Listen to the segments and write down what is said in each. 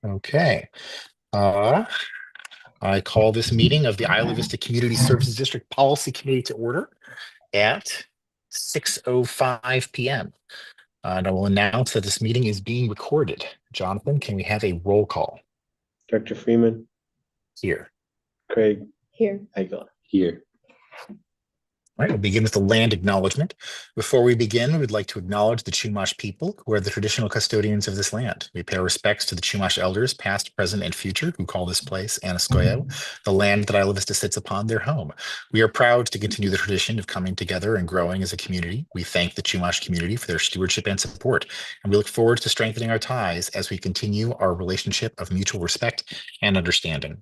Okay. Uh, I call this meeting of the Isla Vista Community Services District Policy Committee to order at 6:05 p.m. And I will announce that this meeting is being recorded. Jonathan, can we have a roll call Director Freeman, here? Craig, Here. Aguilar, here. All right, we'll begin with the land acknowledgement. Before we begin, we'd like to acknowledge the Chumash people, who are the traditional custodians of this land. We pay our respects to the Chumash elders, past, present, and future, who call this place Anaskoyo, the land that Isla Vista sits upon, their home. We are proud to continue the tradition of coming together and growing as a community. We thank the Chumash community for their stewardship and support, and we look forward to strengthening our ties as we continue our relationship of mutual respect and understanding.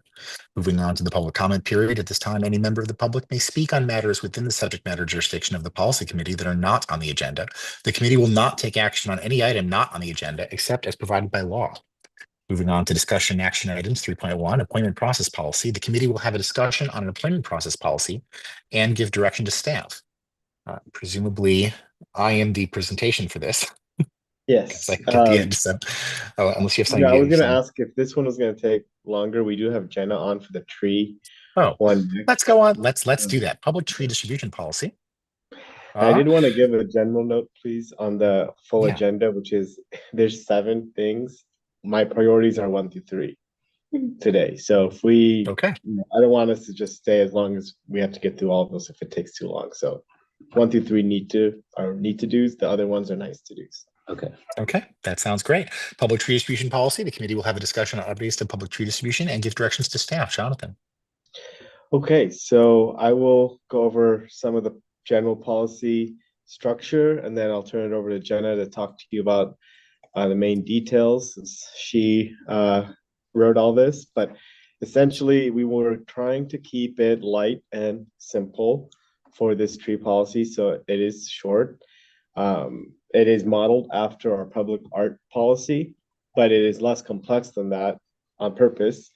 Moving on to the public comment period. At this time, any member of the public may speak on matters within the subject matter jurisdiction of the policy committee that are not on the agenda. The committee will not take action on any item not on the agenda except as provided by law. Moving on to discussion action items 3.1, appointment process policy. The committee will have a discussion on an appointment process policy and give direction to staff. Presumably, I am the presentation for this. Yes. I at the end, so unless you have something. Yeah, I was going to ask if this one was going to take longer. We do have Jenna on for the tree. Oh, one. let's go on. Let's do that. Public tree distribution policy. I did want to give a general note, please, on the full agenda, which is there's 7 things. My priorities are 1 through 3 today. So if we, Okay. I don't want us to just stay as long as we have to get through all of those if it takes too long. So 1 through 3 need to do's. The other ones are nice to do's. Okay, that sounds great. Public tree distribution policy. The committee will have a discussion on updates to public tree distribution and give directions to staff. Jonathan. Okay, so I will go over some of the general policy structure, and then I'll turn it over to Jenna to talk to you about the main details, since she wrote all this. But essentially, we were trying to keep it light and simple for this tree policy, so it is short. It is modeled after our public art policy, but it is less complex than that on purpose.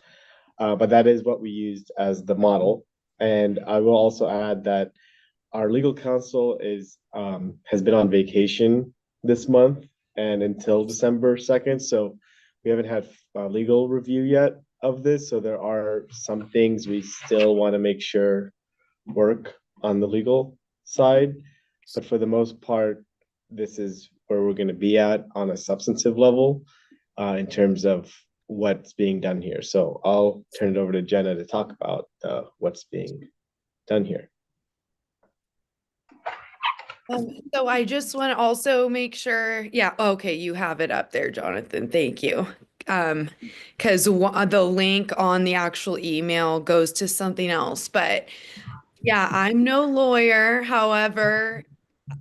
But that is what we used as the model. And I will also add that our legal counsel has been on vacation this month and until December 2nd. So we haven't had a legal review yet of this. So there are some things we still want to make sure work on the legal side. But for the most part, this is where we're going to be at on a substantive level in terms of what's being done here. So I'll turn it over to Jenna to talk about what's being done here. So I just want to also make sure, okay, you have it up there, Jonathan. Thank you. Because the link on the actual email goes to something else. But yeah, I'm no lawyer. However,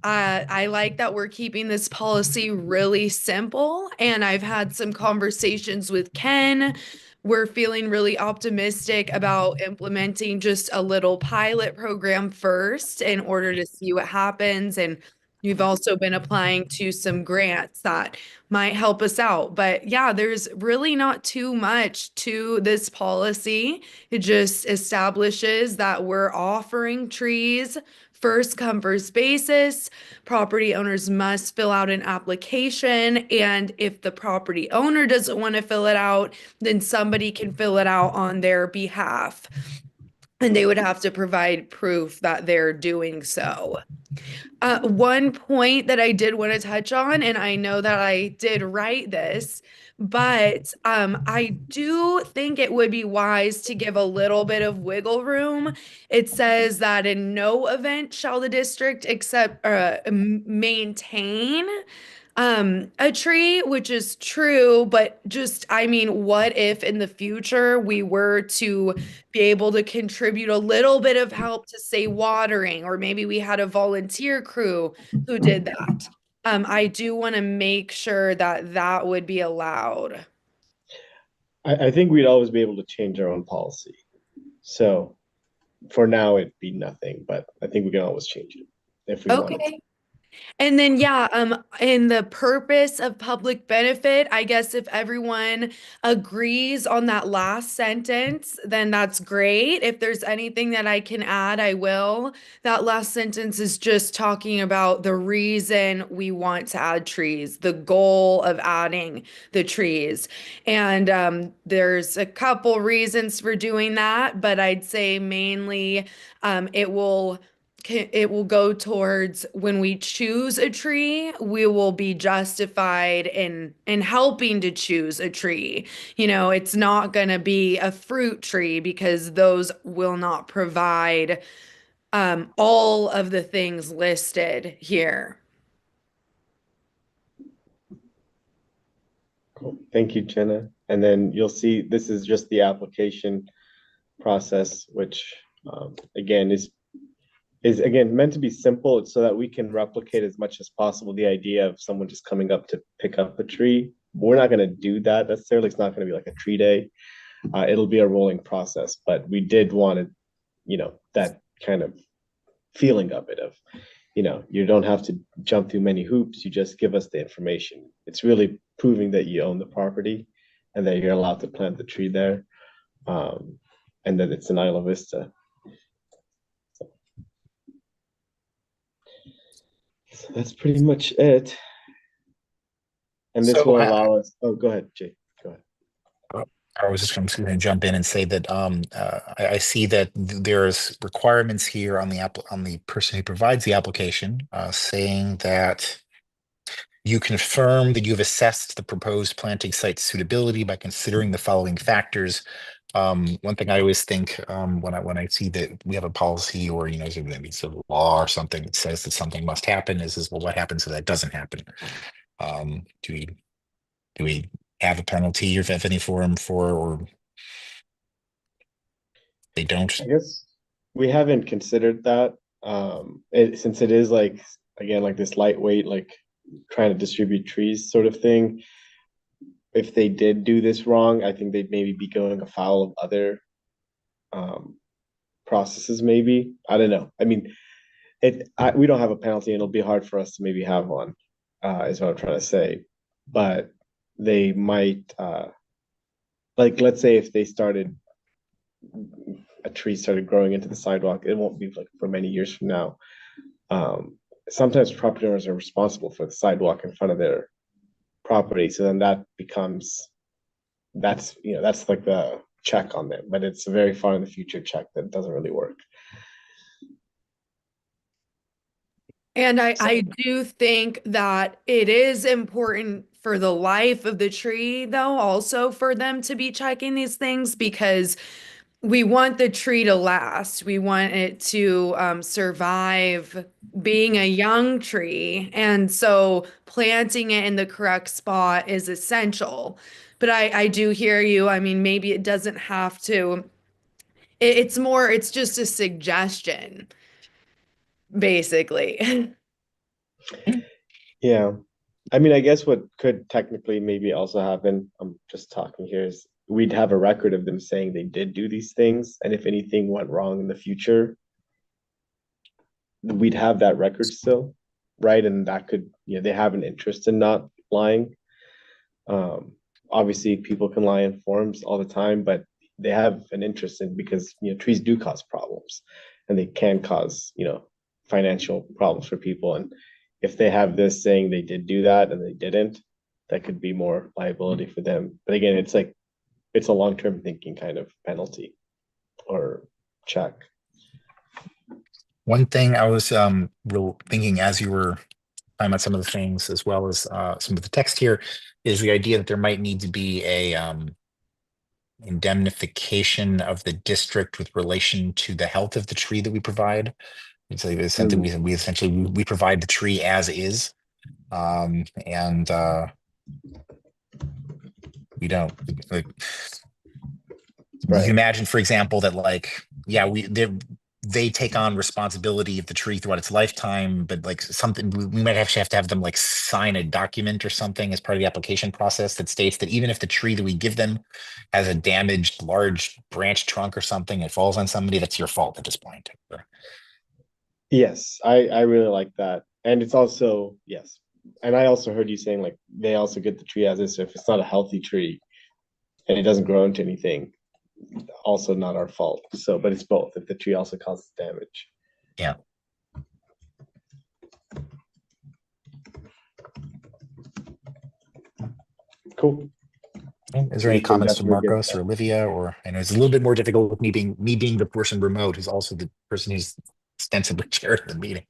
I like that we're keeping this policy really simple, and I've had some conversations with Ken. We're feeling really optimistic about implementing just a little pilot program first in order to see what happens. And we've also been applying to some grants that might help us out. But yeah, there's really not too much to this policy. It just establishes that we're offering trees first come first basis. Property owners must fill out an application, and if the property owner doesn't want to fill it out, then somebody can fill it out on their behalf, and they would have to provide proof that they're doing so. One point that I did want to touch on, and I know that I did write this, but I do think it would be wise to give a little bit of wiggle room. It says that in no event shall the district maintain a tree, which is true, but just, I mean, what if in the future we were to be able to contribute a little bit of help to, say, watering, or maybe we had a volunteer crew who did that. I do want to make sure that that would be allowed. I think we'd always be able to change our own policy. So for now, it'd be nothing, but I think we can always change it if we want. Okay. And then, yeah, in the purpose of public benefit, I guess if everyone agrees on that last sentence, then that's great. If there's anything that I can add, I will. That last sentence is just talking about the reason we want to add trees, the goal of adding the trees. And there's a couple reasons for doing that, but I'd say mainly it will go towards when we choose a tree, we will be justified in helping to choose a tree. You know, it's not going to be a fruit tree because those will not provide all of the things listed here. Cool. Thank you, Jenna. And then you'll see this is just the application process, which again is again meant to be simple so that we can replicate as much as possible the idea of someone just coming up to pick up a tree. We're not going to do that necessarily. It's not going to be like a tree day. It'll be a rolling process, but we did want to, that kind of feeling of it of, you don't have to jump through many hoops. You just give us the information. It's really proving that you own the property and that you're allowed to plant the tree there, and that it's an Isla Vista. So that's pretty much it. And this So will allow us. Oh, go ahead, Jake. Go ahead. I was just going to jump in and say that I see that there's requirements here on the person who provides the application, saying that you confirm that you've assessed the proposed planting site suitability by considering the following factors. One thing I always think when I see that we have a policy or maybe it's a law or something that says that something must happen is well, what happens if that doesn't happen? Do we have a penalty or if any form for or they don't? I guess we haven't considered that. Since it is like again like this lightweight, like trying to distribute trees sort of thing. If they did do this wrong, I think they'd maybe be going afoul of other processes. Maybe I don't know. I mean, we don't have a penalty, and it'll be hard for us to maybe have one. Is what I'm trying to say. But they might, like, let's say if a tree started growing into the sidewalk, it won't be like for many years from now. Sometimes property owners are responsible for the sidewalk in front of their property, so then that becomes that's like the check on them, but it's a very far in the future check that doesn't really work. And I do think that it is important for the life of the tree, though, also for them to be checking these things because we want the tree to last. We want it to survive being a young tree. And so planting it in the correct spot is essential. But I do hear you. I mean, maybe it doesn't have to, it's just a suggestion, basically. Yeah. I mean, I guess what could technically maybe also happen, I'm just talking here, is we'd have a record of them saying they did do these things. And if anything went wrong in the future, we'd have that record still, right? And that could, they have an interest in not lying. Obviously, people can lie in forms all the time, but they have an interest in because trees do cause problems, and they can cause financial problems for people. And if they have this saying they did do that and they didn't, that could be more liability for them. But again, it's a long-term thinking kind of penalty or check. One thing I was real thinking as you were talking about some of the things as well as some of the text here is the idea that there might need to be a indemnification of the district with relation to the health of the tree that we provide. It's something we essentially we provide the tree as is, and we don't like. Right. You can imagine, for example, that they take on responsibility of the tree throughout its lifetime, but like something we might actually have to have them like sign a document or something as part of the application process that states that even if the tree that we give them has a damaged large branch trunk or something, it falls on somebody, that's your fault at this point. Yes, I really like that. And it's also, yes. And I also heard you saying like they also get the tree as is. So if it's not a healthy tree and it doesn't grow into anything, also not our fault. So, but it's both if the tree also causes damage. Yeah. Cool. Is there any We can comments from definitely get Marcos or Olivia? Or I know it's a little bit more difficult with me being the person remote, who's also the person who's ostensibly chaired the meeting.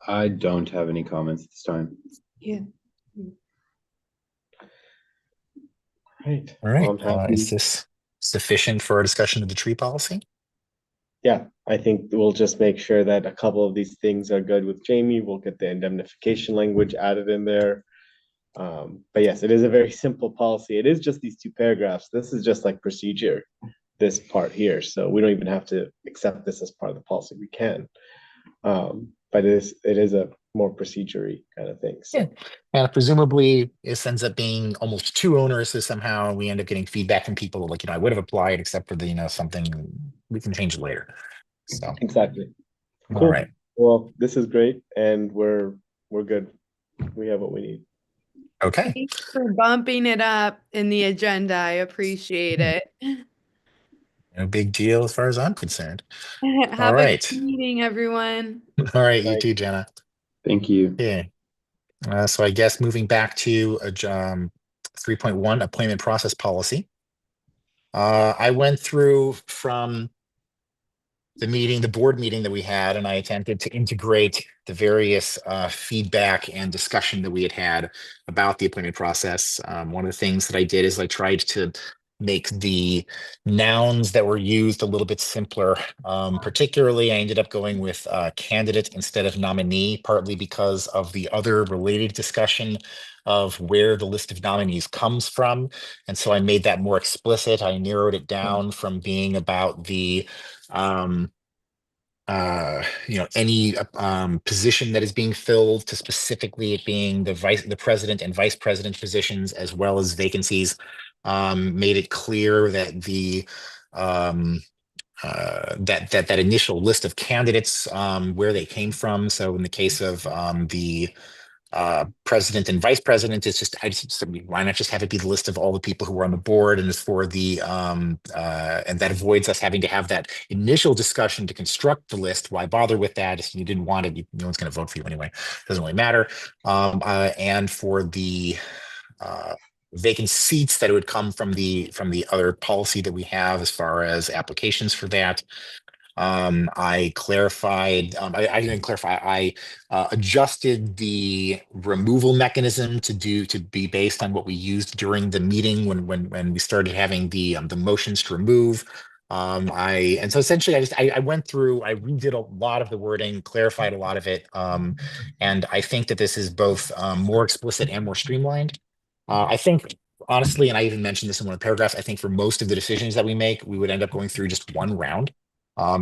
I don't have any comments this time. Yeah. right. All right. I'm happy. Is this sufficient for our discussion of the tree policy? Yeah, I think we'll just make sure that a couple of these things are good with Jamie. We'll get the indemnification language added in there. But yes, it is a very simple policy. It is just these two paragraphs. This is just like procedure, this part here. So we don't even have to accept this as part of the policy. We can. But it is a more procedure-y kind of thing. So. Yeah. And presumably this ends up being almost too onerous, so somehow we end up getting feedback from people like, I would have applied except for the, something we can change it later. So Exactly. all Cool. right. Well, this is great, and we're good. We have what we need. Okay. Thanks for bumping it up in the agenda. I appreciate it. No big deal as far as I'm concerned. Have a good right. meeting, everyone. All right, you Right. too, Jenna. Thank you. Yeah. So I guess moving back to 3.1 appointment process policy. I went through from the board meeting that we had, and I attempted to integrate the various feedback and discussion that we had about the appointment process. One of the things that I did is I tried to make the nouns that were used a little bit simpler. Particularly, I ended up going with candidate instead of nominee, partly because of the other related discussion of where the list of nominees comes from. And so I made that more explicit. I narrowed it down from being about the any position that is being filled to specifically it being the president and vice president positions, as well as vacancies. Made it clear that the that initial list of candidates, where they came from. So in the case of the president and vice president, it's just why not just have it be the list of all the people who were on the board, and as for the and that avoids us having to have that initial discussion to construct the list. Why bother with that if you didn't want it? No one's going to vote for you anyway. Doesn't really matter. And for the vacant seats, that it would come from the other policy that we have as far as applications for that. I clarified, I didn't clarify, I adjusted the removal mechanism to be based on what we used during the meeting when we started having the motions to remove. And so essentially I went through, I redid a lot of the wording, clarified a lot of it. And I think that this is both more explicit and more streamlined. I think honestly, and I even mentioned this in one of the paragraphs, I think for most of the decisions that we make, we would end up going through just one round.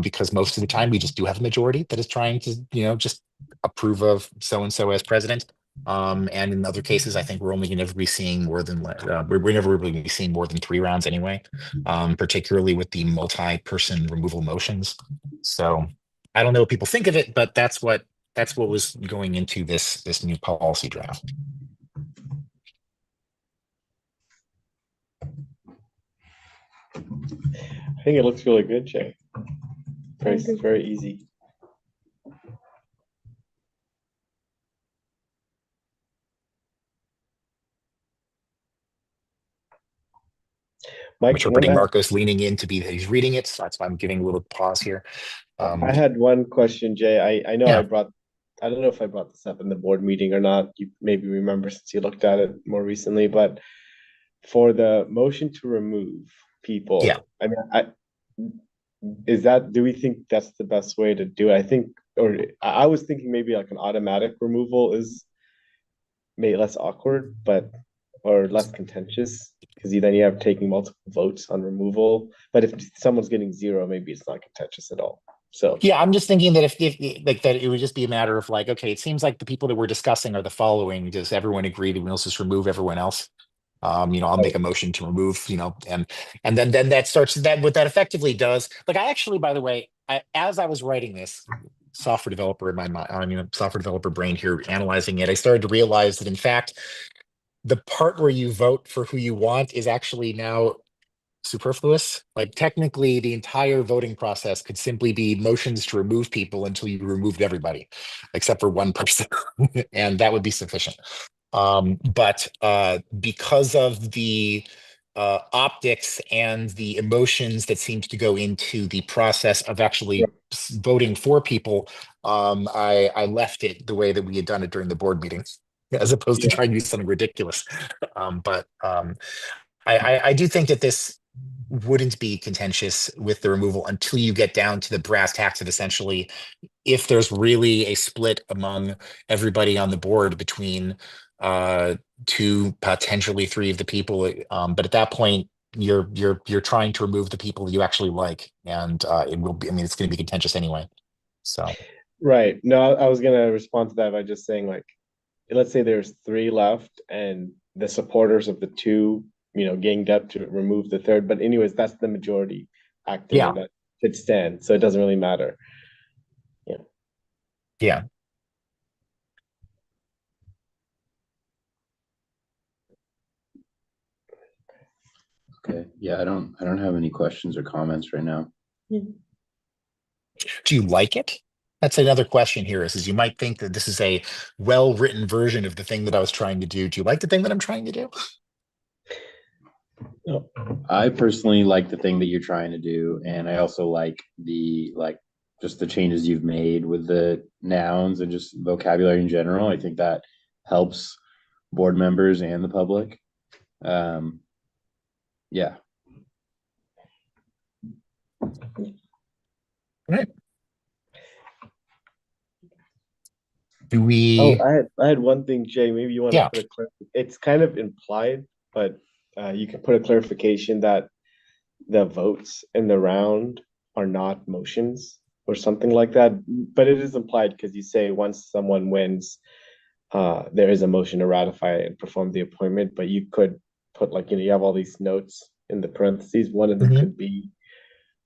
Because most of the time we just do have a majority that is trying to, just approve of so and so as president. And in other cases, I think we're only going to be seeing more than we're never really going to be seeing more than 3 rounds anyway. Particularly with the multi-person removal motions. So I don't know what people think of it, but that's what was going into this new policy draft. I think it looks really good, Jay. Very easy. Mike, Interpreting Marcos leaning in to be that he's reading it, so that's why I'm giving a little pause here. I had one question, Jay. I know Yeah. I don't know if I brought this up in the board meeting or not. You maybe remember since you looked at it more recently, but for the motion to remove people, Yeah. I mean, do we think that's the best way to do it? I was thinking maybe like an automatic removal is maybe less awkward, or less contentious, because then you have taking multiple votes on removal. But if someone's getting 0, maybe it's not contentious at all. So yeah, I'm just thinking that if like that, it would just be a matter of like, okay, it seems like the people that we're discussing are the following. Does everyone agree that we'll just remove everyone else? I'll make a motion to remove, and then that starts that what that effectively does. Like I actually, by the way, as I was writing this, software developer in my mind, software developer brain here analyzing it, I started to realize that in fact, the part where you vote for who you want is actually now superfluous. Like technically the entire voting process could simply be motions to remove people until you removed everybody except for one person and that would be sufficient. But because of the optics and the emotions that seems to go into the process of actually voting for people, I left it the way that we had done it during the board meetings as opposed to Yeah. trying to do something ridiculous. But I do think that this wouldn't be contentious with the removal until you get down to the brass tacks of essentially if there's really a split among everybody on the board between two, potentially three of the people. But at that point, you're trying to remove the people you actually like, and it will be. I mean, it's going to be contentious anyway. So Right. No, I was gonna respond to that by just saying like, let's say there's three left and the supporters of the two, ganged up to remove the third. But anyways, that's the majority acting yeah, and that could stand. So it doesn't really matter. Yeah. yeah. Okay. Yeah, I don't have any questions or comments right now. Do you like it? That's another question here is you might think that this is a well-written version of the thing that I was trying to do. Do you like the thing that I'm trying to do? No. I personally like the thing that you're trying to do, and I also like just the changes you've made with the nouns and just vocabulary in general. I think that helps board members and the public. Yeah. Right. Do Oh, we? I had one thing, Jay. Maybe you want to Yeah. put it's kind of implied, but you can put a clarification that the votes in the round are not motions or something like that. But it is implied because you say once someone wins, there is a motion to ratify and perform the appointment. But you could put like, you have all these notes in the parentheses. One of them Mhm. could be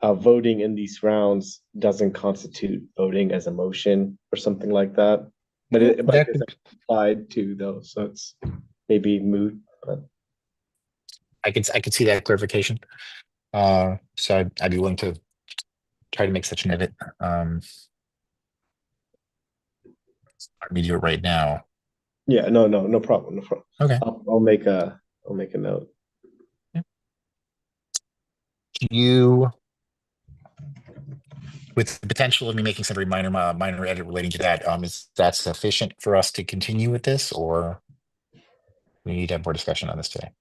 voting in these rounds doesn't constitute voting as a motion or something like that. But it That is could, applied to those, so it's maybe moot. But I could see that clarification. So I'd be willing to try to make such an edit. Let me do it right now. yeah, no problem, no problem. Okay. I'll make a note. Do you, with the potential of me making some very minor edit relating to that, is that sufficient for us to continue with this, or we need to have more discussion on this today?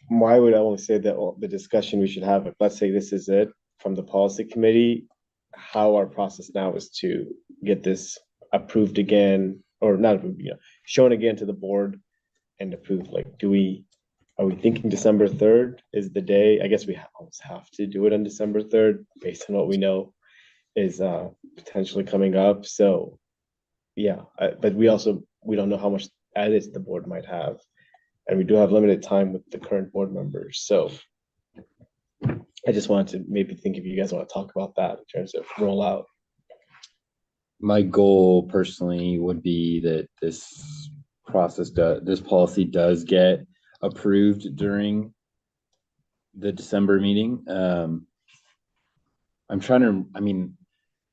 Why would I only say that the discussion we should have, if let's say this is it from the policy committee, how our process now is to get this approved again, or not approved, shown again to the board and approved. Like, are we thinking December 3rd is the day? I guess we almost have to do it on December 3rd based on what we know is potentially coming up. So yeah, but we don't know how much edits the board might have. And we do have limited time with the current board members. So I just wanted to maybe think if you guys want to talk about that in terms of rollout. My goal personally would be that this policy does get approved during the December meeting. I'm trying to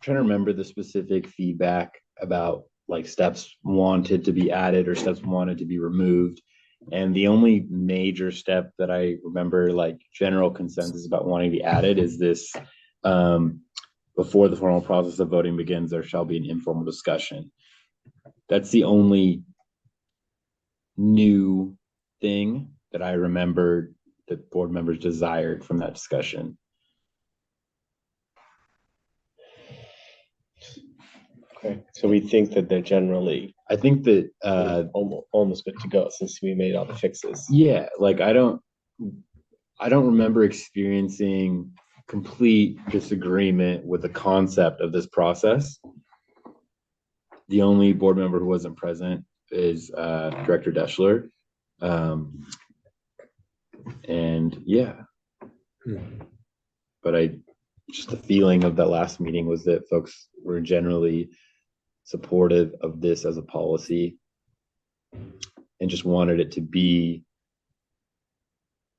remember the specific feedback about like steps wanted to be added or steps wanted to be removed. And the only major step that I remember, like general consensus about wanting to be added, is this: before the formal process of voting begins, there shall be an informal discussion. That's the only new thing that I remember that board members desired from that discussion. Okay, so we think that they're generally, I think that almost good to go since we made all the fixes. yeah, like I don't remember experiencing complete disagreement with the concept of this process. The only board member who wasn't present is Director Deschler. And yeah, but just the feeling of that last meeting was that folks were generally supportive of this as a policy and just wanted it to be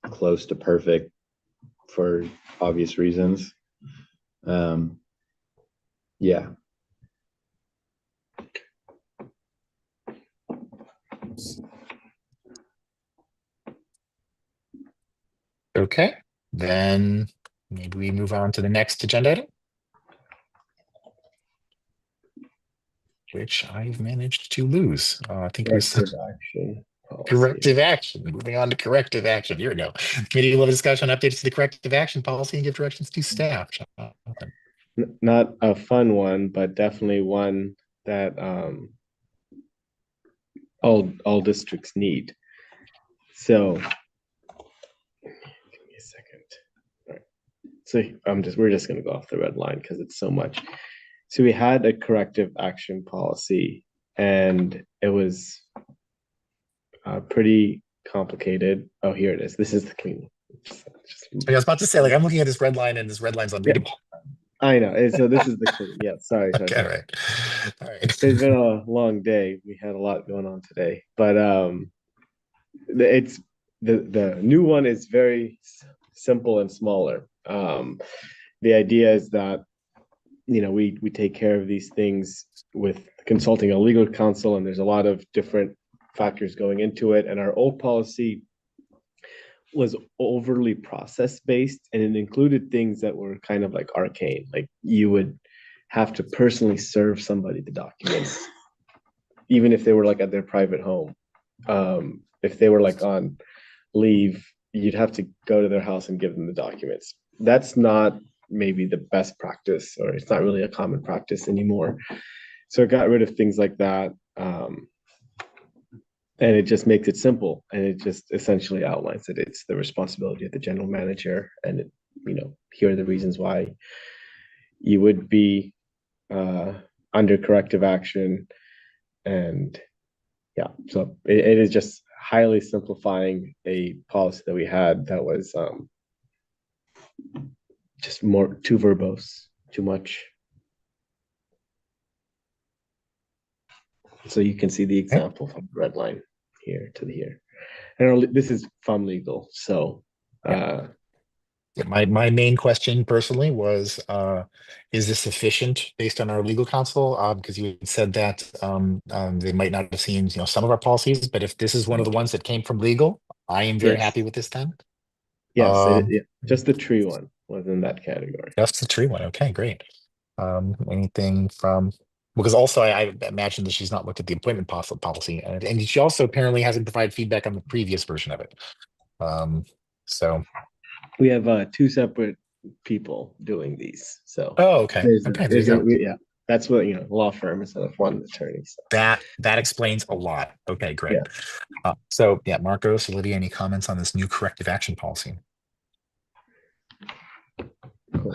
close to perfect for obvious reasons. Yeah. Okay, then maybe we move on to the next agenda item, which I've managed to lose. I think it was Corrective action policy. corrective action. Moving on to corrective action. Here we go. Committee will have a discussion on updates to the corrective action policy and give directions to staff. Jonathan. Not a fun one, but definitely one that all districts need. So give me a second. All right. So we're just gonna go off the red line because it's so much. So we had a corrective action policy, and it was pretty complicated. Oh, here it is. This is the clean. I was about to say, like, I'm looking at this red line and this red line's unreadable. I know. And so this is the clean. Yeah, sorry. Okay, all right. All right. It's been a long day. We had a lot going on today, but it's the new one is very simple and smaller. The idea is that we take care of these things with consulting a legal counsel, and there's a lot of different factors going into it. And our old policy was overly process based, and it included things that were kind of like arcane. Like you would have to personally serve somebody the documents, even if they were like at their private home. If they were like on leave, you'd have to go to their house and give them the documents. That's not maybe the best practice, or it's not really a common practice anymore. So it got rid of things like that. And it just makes it simple, and it just essentially outlines that it's the responsibility of the general manager, and here are the reasons why you would be under corrective action. And yeah, so it is just highly simplifying a policy that we had that was just too verbose, too much. So you can see the example from the red line here to here. And this is from legal, so My main question personally was, is this sufficient based on our legal counsel? Because you had said that they might not have seen some of our policies, but if this is one of the ones that came from legal, I am very happy with this then. Yes, just the tree one was in that category. Just the tree one. Okay, great. Anything from, because also I imagine that she's not looked at the appointment policy, and she also apparently hasn't provided feedback on the previous version of it. So we have two separate people doing these. So okay, there you go. Yeah, that's what law firm instead of one attorney. So. That explains a lot. Okay, great. Yeah. So yeah, Marcos, Lydia, any comments on this new corrective action policy?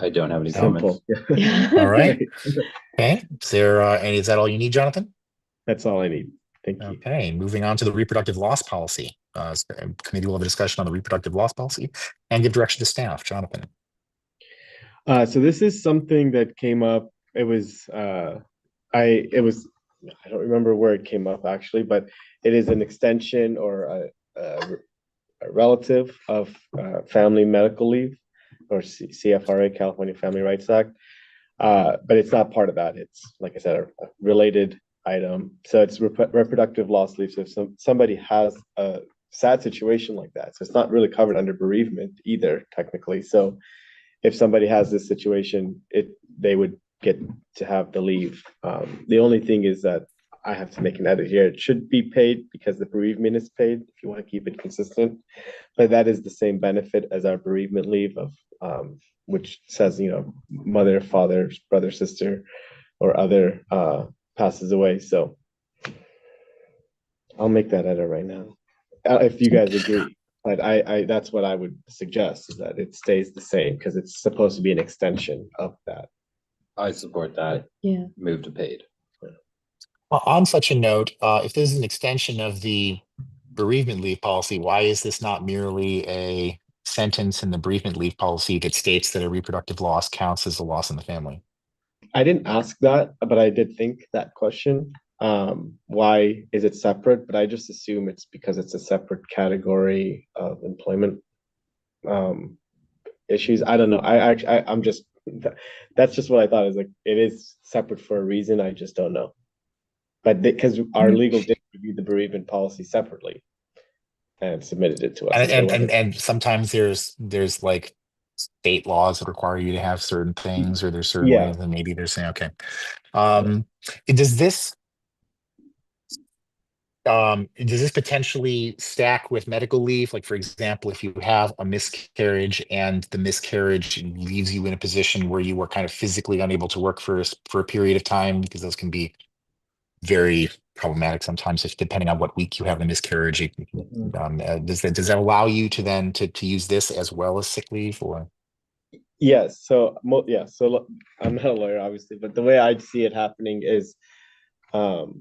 I don't have any comments. All right. Okay. Is that all you need, Jonathan? That's all I need. Thank you. Okay. Moving on to the reproductive loss policy. Committee will have a discussion on the reproductive loss policy and give direction to staff. Jonathan. So this is something that came up. It was I don't remember where it came up actually, but it is an extension or a relative of family medical leave, or CFRA, California Family Rights Act. But it's not part of that. It's, like I said, a related item. So it's reproductive loss leave. So if somebody has a sad situation like that, so it's not really covered under bereavement either, technically. So if somebody has this situation, they would get to have the leave. The only thing is that I have to make an edit here. It should be paid because the bereavement is paid if you want to keep it consistent. But that is the same benefit as our bereavement leave of which says, mother, father, brother, sister, or other passes away. So I'll make that edit right now. If you guys agree. But I that's what I would suggest, is that it stays the same because it's supposed to be an extension of that. I support that. Yeah. Move to paid. Well, on such a note, if this is an extension of the bereavement leave policy, why is this not merely a sentence in the bereavement leave policy that states that a reproductive loss counts as a loss in the family? I didn't ask that, but I did think that question. Why is it separate? But I just assume it's because it's a separate category of employment issues. I don't know. I'm just that's just what I thought. Is like it is separate for a reason. I just don't know. But because our legal did review the bereavement policy separately and submitted it to us, and And sometimes there's like state laws that require you to have certain things, or there's certain yeah. ways, and maybe they're saying, okay. Does this potentially stack with medical leave? Like, for example, if you have a miscarriage and the miscarriage leaves you in a position where you are kind of physically unable to work for a period of time, because those can be very problematic sometimes, if depending on what week you have the miscarriage. Does that allow you to then to use this as well as sick leave, or? Yes. So yeah. So I'm not a lawyer, obviously, but the way I see it happening is, so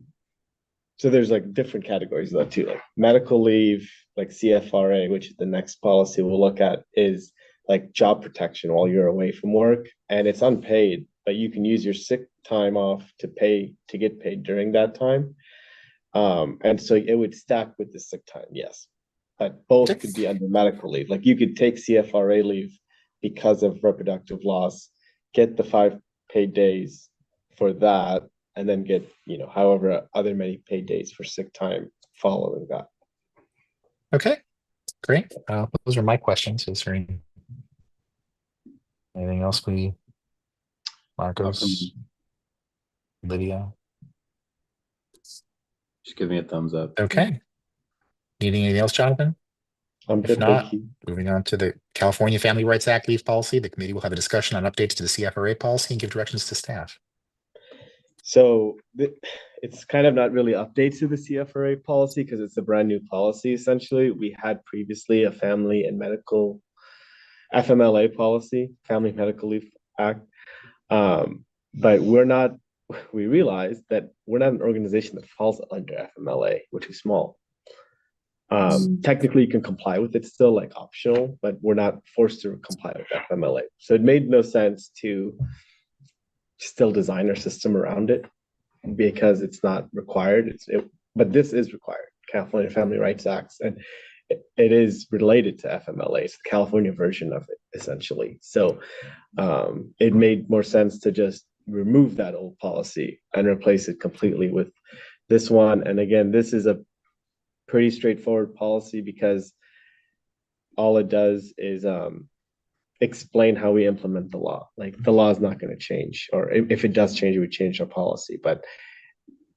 there's like different categories of that too, like medical leave, like CFRA, which is the next policy we'll look at, is like job protection while you're away from work, and it's unpaid, but you can use your sick time off to get paid during that time. And so it would stack with the sick time, yes. But both could be under medical leave. Like you could take CFRA leave because of reproductive loss, get the 5 paid days for that, and then get, however other many paid days for sick time following that. Okay, great. Those are my questions. Is there anything else Marcos, Lydia? Just give me a thumbs up. Okay. Needing anything else, Jonathan? I'm If good, not, thank you. moving on to the California Family Rights Act leave policy. The committee will have a discussion on updates to the CFRA policy and give directions to staff. So it's kind of not really updates to the CFRA policy because it's a brand new policy. Essentially, we had previously a family and medical FMLA policy, Family Medical Leave Act, but we realized that we're not an organization that falls under FMLA, which is small. Technically, you can comply with it still, like optional, but we're not forced to comply with FMLA. So it made no sense to still design our system around it because it's not required. But this is required, California Family Rights Act, and it is related to FMLA. It's the California version of it, essentially. So it made more sense to just remove that old policy and replace it completely with this one. And again, this is a pretty straightforward policy because all it does is explain how we implement the law. Like the law is not going to change, or if it does change, it would change our policy. But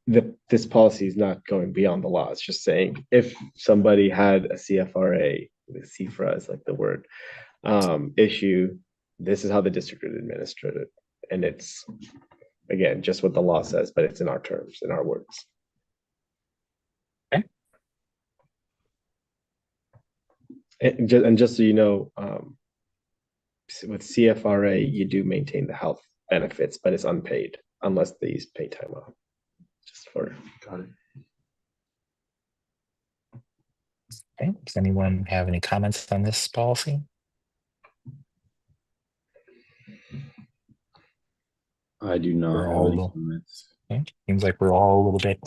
this policy is not going beyond the law. It's just saying if somebody had a CFRA, the CFRA is like the word, issue, this is how the district would administer it. And it's, again, just what the law says, but it's in our terms, in our words. Okay. And just so you know, with CFRA, you do maintain the health benefits, but it's unpaid unless they use paid time off. Just for Got it. Okay. Does anyone have any comments on this policy? I do not We're have all any little- comments. Okay. Seems like we're all a little bit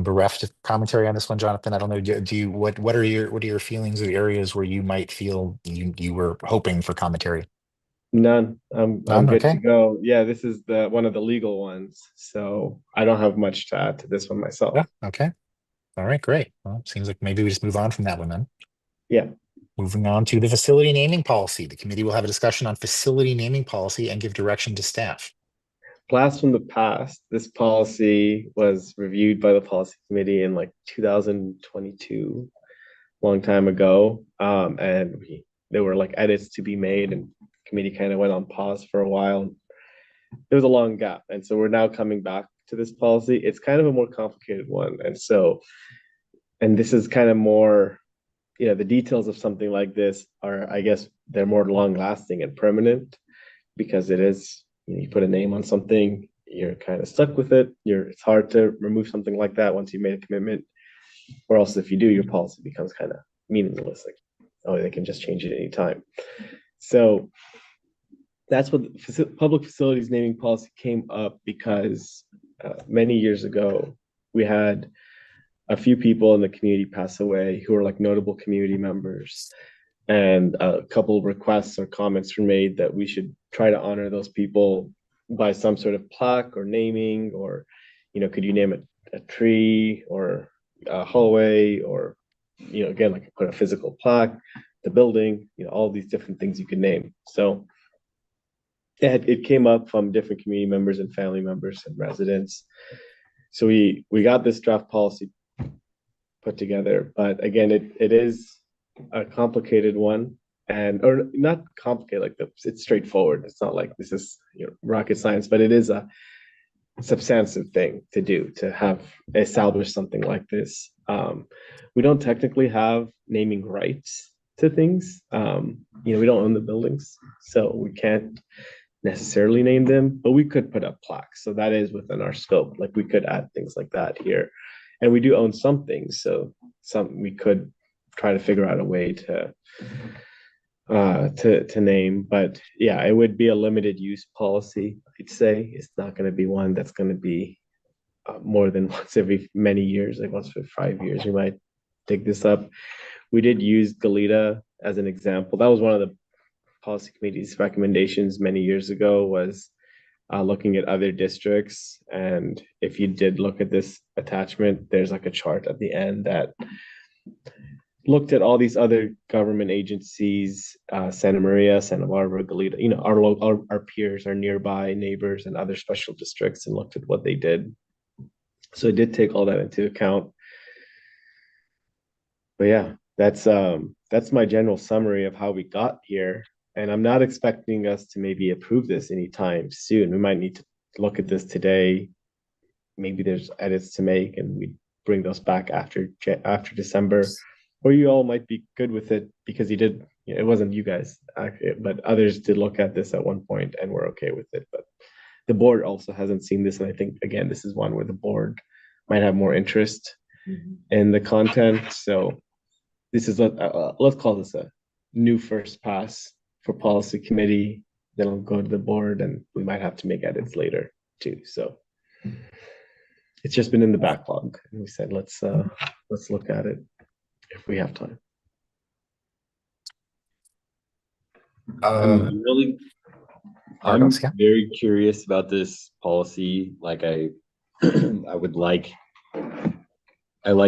bereft of commentary on this one, Jonathan. I don't know. Do you what are your feelings of areas where you might feel you were hoping for commentary? none. I'm None? good Okay. to go. Yeah, this is one of the legal ones, so I don't have much to add to this one myself. Yeah. Okay. All right. Great. Well, seems like maybe we just move on from that one then. Yeah. Moving on to the facility naming policy. The committee will have a discussion on facility naming policy and give direction to staff. Blast from the past. This policy was reviewed by the policy committee in like 2022, long time ago. And there were like edits to be made, and committee kind of went on pause for a while. There was a long gap, and so we're now coming back to this policy. It's kind of a more complicated one, and this is kind of more, the details of something like this are, I guess, they're more long lasting and permanent because it is, you put a name on something, you're kind of stuck with it. It's hard to remove something like that once you made a commitment, or else if you do, your policy becomes kind of meaningless. Like, oh, they can just change it anytime. So that's what the public facilities naming policy came up because many years ago we had a few people in the community pass away who were like notable community members, and a couple of requests or comments were made that we should try to honor those people by some sort of plaque or naming, or could you name it a tree or a hallway, or again, like put a physical plaque, the building, all these different things you could name. So it came up from different community members and family members and residents. So we got this draft policy put together, but again, it is a complicated one, or not complicated, like it's straightforward. It's not like this is rocket science, but it is a substantive thing to do, to have established something like this. We don't technically have naming rights to things. We don't own the buildings, so we can't necessarily name them, but we could put up plaques. So that is within our scope. Like we could add things like that here. And we do own some things, so we could try to figure out a way to name. But yeah, it would be a limited use policy. I'd say it's not going to be one that's going to be more than once every many years, like once every 5 years. We might dig this up. We did use Goleta as an example. That was one of the policy committee's recommendations many years ago, was looking at other districts. And if you did look at this attachment, there's like a chart at the end that looked at all these other government agencies, Santa Maria, Santa Barbara, Goleta, our peers, our nearby neighbors and other special districts, and looked at what they did. So it did take all that into account. But yeah, that's my general summary of how we got here. And I'm not expecting us to maybe approve this anytime soon. We might need to look at this today. Maybe there's edits to make, and we bring those back after December. Or you all might be good with it because it wasn't you guys, but others did look at this at one point and were okay with it. But the board also hasn't seen this. And I think, again, this is one where the board might have more interest in the content. So this is, let's call this a new first pass for policy committee. Then it'll go to the board, and we might have to make edits later too. So it's just been in the backlog, and we said let's look at it if we have time. I'm Marcos, yeah. very curious about this policy. Like I like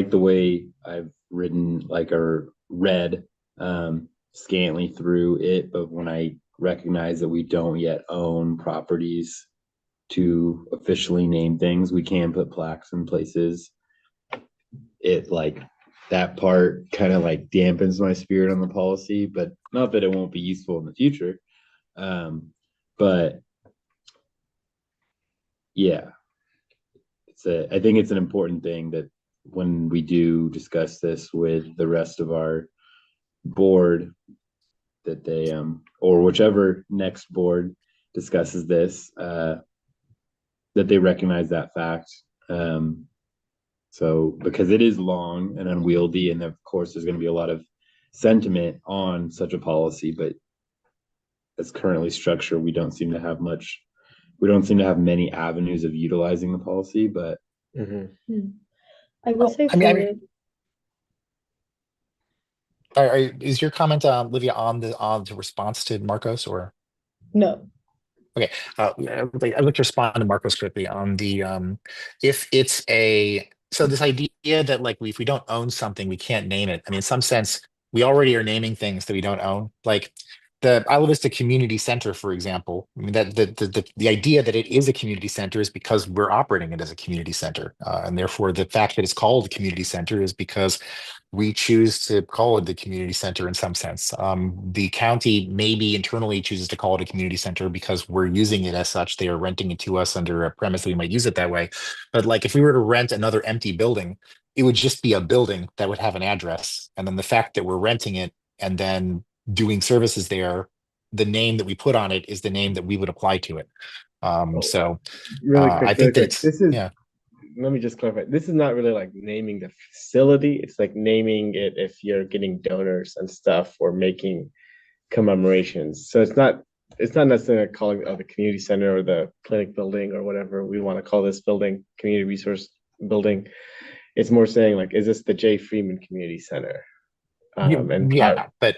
the way I've written, or read scantily through it, but when I recognize that we don't yet own properties to officially name things, we can put plaques in places. That part kind of dampens my spirit on the policy, but not that it won't be useful in the future. But yeah, I think it's an important thing that when we do discuss this with the rest of our board, that they or whichever next board discusses this, that they recognize that fact. So because it is long and unwieldy, and of course there's going to be a lot of sentiment on such a policy, but as currently structured, we don't seem to have many avenues of utilizing the policy. But I will say is your comment, Livia, on the response to Marcos, or no? Okay, I'd like to respond to Marcos quickly on the if it's so this idea that if we don't own something, we can't name it. I mean, in some sense, we already are naming things that we don't own. Like the Isla Vista Community Center, for example. I mean, that the idea that it is a community center is because we're operating it as a community center, and therefore the fact that it's called a community center is because we choose to call it the community center in some sense. The county maybe internally chooses to call it a community center because we're using it as such. They are renting it to us under a premise that we might use it that way. But if we were to rent another empty building, it would just be a building that would have an address. And then the fact that we're renting it and then doing services there, the name that we put on it is the name that we would apply to it. So really quick, I think this is let me just clarify. This is not really like naming the facility. It's like naming it if you're getting donors and stuff or making commemorations. So it's not necessarily calling the community center or the clinic building or whatever we want to call this building, community resource building. It's more saying like, is this the J. Freeman Community Center? And Yeah, but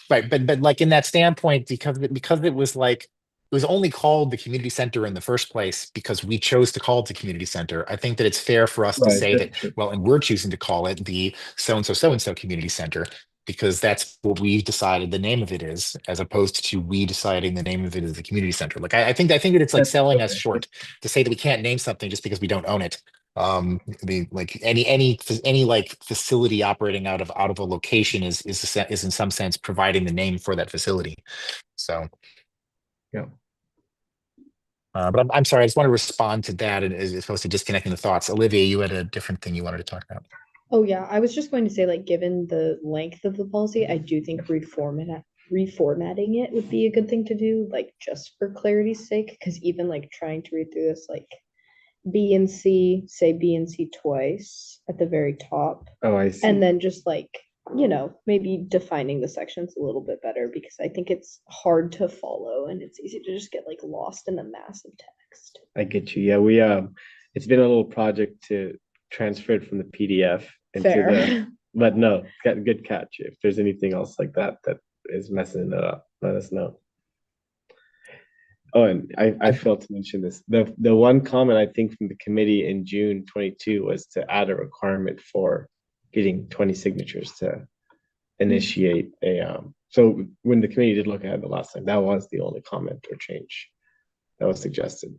right, but like in that standpoint, because it was like it was only called the community center in the first place because we chose to call it the community center. I think that it's fair for us to right, say that, that's true. well, and we're choosing to call it the so and so community center because that's what we decided the name of it is, as opposed to we deciding the name of it is the community center. Like I think that it's like That's selling us okay. short to say that we can't name something just because we don't own it. I mean, like any like facility operating out of a location is in some sense providing the name for that facility. So Yeah. but I'm sorry, I just want to respond to that and as opposed to disconnecting the thoughts. Olivia, you had a different thing you wanted to talk about. Oh yeah, I was just going to say, like, given the length of the policy, I do think reformatting it would be a good thing to do, like just for clarity's sake, because even like trying to read through this, like B and C, say B and C twice at the very top, Oh, I see. and then just like, maybe defining the sections a little bit better, because I think it's hard to follow and it's easy to just get like lost in the massive text. I get you. Yeah, it's been a little project to transfer it from the PDF into Fair. but no, good catch. If there's anything else like that is messing it up, let us know. Oh, and I failed to mention this. The one comment I think from the committee in June 22 was to add a requirement for getting 20 signatures to initiate so when the committee did look at it the last time, that was the only comment or change that was suggested.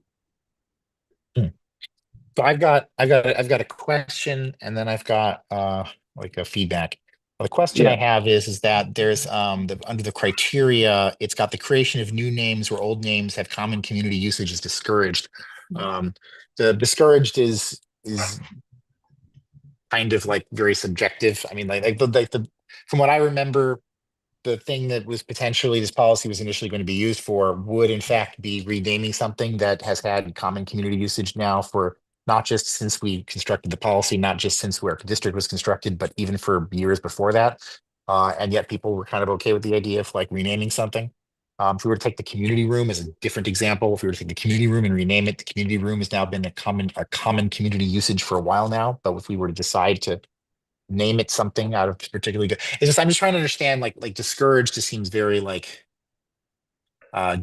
So I've got a question and then I've got like a feedback. The question I have is that there's under the criteria, it's got the creation of new names where old names have common community usage is discouraged. The discouraged is kind of like very subjective. I mean, like the from what I remember, the thing that was potentially this policy was initially going to be used for would in fact be renaming something that has had common community usage now for not just since we constructed the policy, not just since where the district was constructed, but even for years before that. And yet people were kind of okay with the idea of like renaming something. If we were to take the community room as a different example, if we were to take the community room and rename it, the community room has now been a common community usage for a while now. But if we were to decide to name it something out of particularly good, it's just I'm just trying to understand like discouraged just seems very like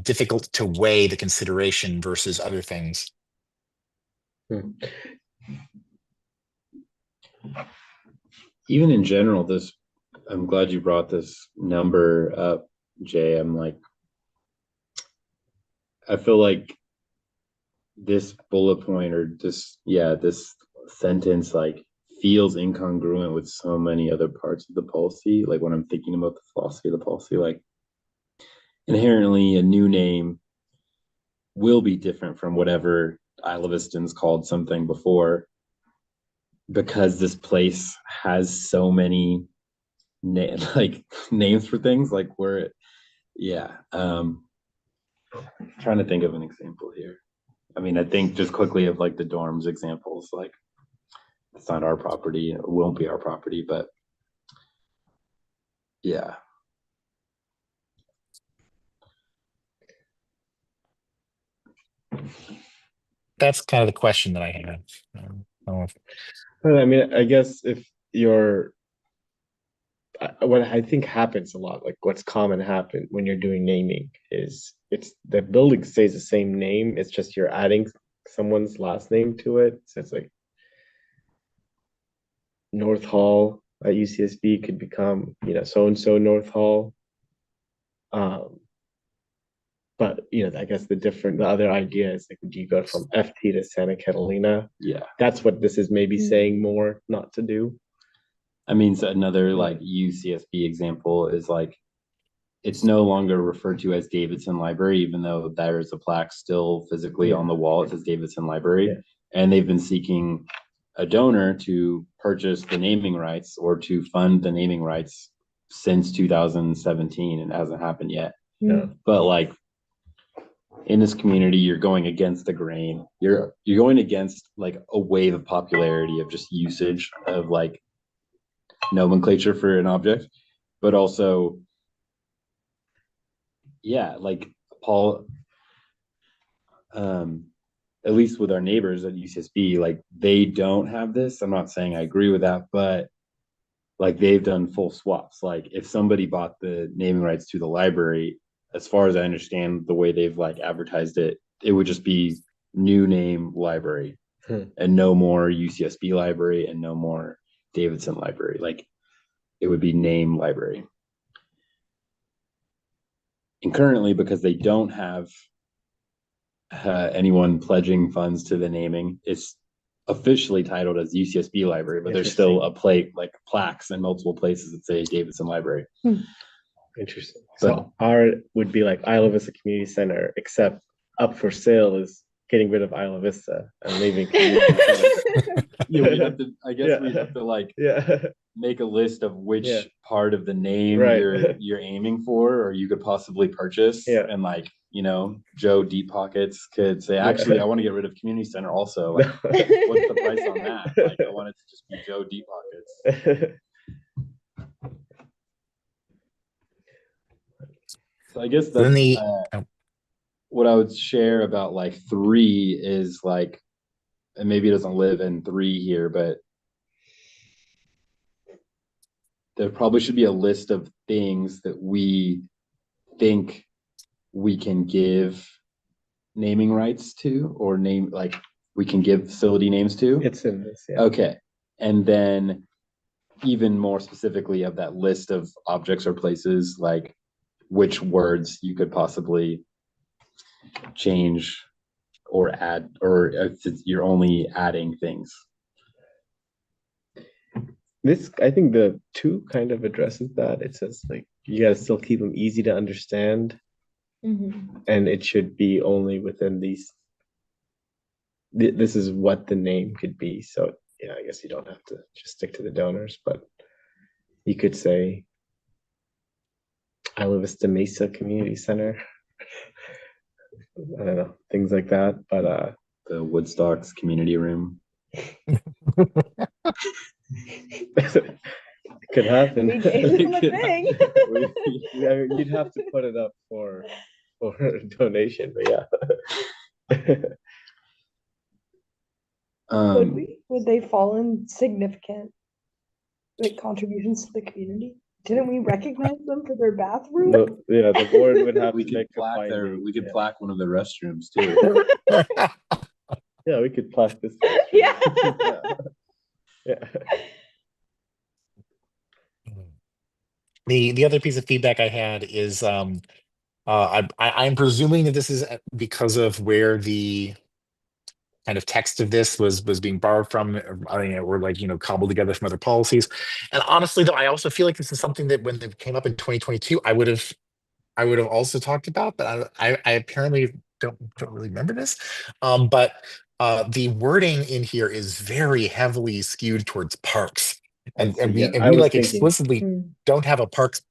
difficult to weigh the consideration versus other things. Even in general, I'm glad you brought this number up, Jay. I feel like this bullet point or this sentence like feels incongruent with so many other parts of the policy. Like when I'm thinking about the philosophy of the policy, like inherently a new name will be different from whatever Isla Vistans called something before, because this place has so many names for things, like trying to think of an example here. I mean, I think just quickly of like the dorms examples, like it's not our property, it won't be our property, but yeah. That's kind of the question that I have. I mean, I guess if you're what I think happens a lot, like what's common happen when you're doing naming is it's the building stays the same name, it's just you're adding someone's last name to it. So it's like North Hall at UCSB could become, so and so North Hall. But I guess the other idea is like, do you go from FT to Santa Catalina? Yeah. That's what this is maybe saying more not to do. I mean, so another like UCSB example is like it's no longer referred to as Davidson Library, even though there is a plaque still physically on the wall. It says Davidson Library, and they've been seeking a donor to purchase the naming rights or to fund the naming rights since 2017, and it hasn't happened yet. Yeah. But like in this community, you're going against the grain. You're going against like a wave of popularity of just usage of like nomenclature for an object, but also, yeah, like Paul, at least with our neighbors at UCSB, like they don't have this. I'm not saying I agree with that, but like they've done full swaps. Like if somebody bought the naming rights to the library, as far as I understand the way they've like advertised it, it would just be new name library and no more UCSB library and no more Davidson library. Like it would be name library. And currently, because they don't have anyone pledging funds to the naming, it's officially titled as UCSB library, but there's still a plate like plaques in multiple places that say Davidson library. Interesting. But So our would be like Isla Vista Community Center, except up for sale is getting rid of Isla Vista and leaving community center. yeah, we'd have to, I guess Yeah. we'd have to like Yeah. make a list of which Yeah. part of the name Right. you're aiming for, or you could possibly purchase. Yeah. And like, you know, Joe Deep Pockets could say, actually, I want to get rid of community center also. Like, what's the price on that? Like, I want it to just be Joe Deep Pockets. So I guess Then the that's what I would share about like 3 is like, and maybe it doesn't live in 3 here, but there probably should be a list of things that we think we can give naming rights to, or name, like we can give facility names to. It's in this, yeah. Okay. And then even more specifically of that list of objects or places, like which words you could possibly change or add, or if you're only adding things. This, I think the 2 kind of addresses that. It says like you gotta still keep them easy to understand, and it should be only within these. This is what the name could be. So yeah, I guess you don't have to just stick to the donors, but you could say Isla Vista Mesa Community Center. I don't know, things like that. But The Woodstocks community room. it could happen. We gave them a thing. Yeah, you'd have to put it up for a donation, but yeah. Would we? Would they fall in significant like contributions to the community? Didn't we recognize them for their bathroom? Yeah, the board would have We to could make a plaque finding. we could Yeah. plaque one of the restrooms too. Yeah, we could plaque this. Yeah. Yeah. the other piece of feedback I had is I'm presuming that this is because of where the kind of text of this was being borrowed from, or like, cobbled together from other policies. And honestly, though, I also feel like this is something that when it came up in 2022, I would have also talked about, but I apparently don't really remember this. But the wording in here is very heavily skewed towards parks, and I we was like thinking. explicitly don't have a parks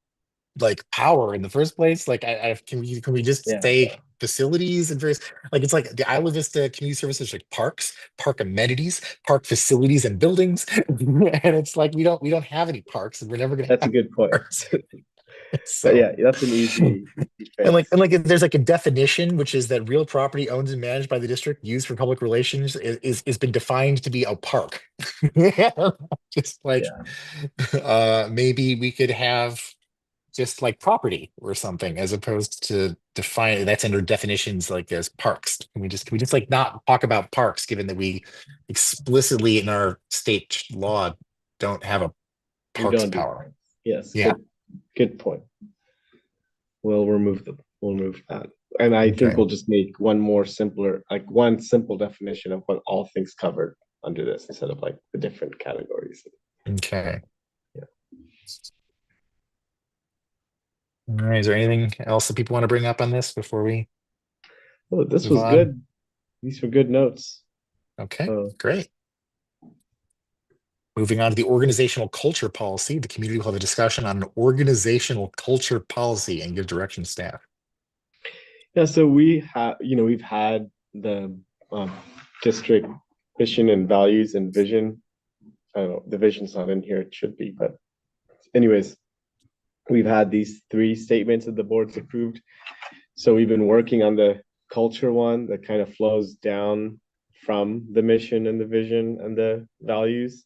like power in the first place. Like, can we just Yeah. say facilities and various, like, it's like the Isla Vista Community Services, like parks, park amenities, park facilities and buildings, and it's like we don't have any parks, and we're never gonna That's a have good point. parks. But So yeah, that's an easy and fix. like there's like a definition, which is that real property owned and managed by the district used for public relations is been defined to be a park. Just like maybe we could have just like property or something, as opposed to define that's under definitions like as parks. Can we just like not talk about parks, given that we explicitly in our state law don't have a We parks don't do power? parks. Yes. Yeah. Good point. We'll remove that. And I think Okay. we'll just make one simple definition of what all things covered under this, instead of like the different categories. Okay. Yeah. All right. Is there anything else that people want to bring up on this before we? Oh, this Move was on. good. These were good notes. Okay, Oh. great. Moving on to the organizational culture policy, the community will have a discussion on an organizational culture policy and give direction to staff. Yeah, so we have, we've had the district mission and values and vision. I don't know, the vision's not in here, it should be, but anyways, we've had these three statements that the board's approved. So we've been working on the culture one that kind of flows down from the mission and the vision and the values.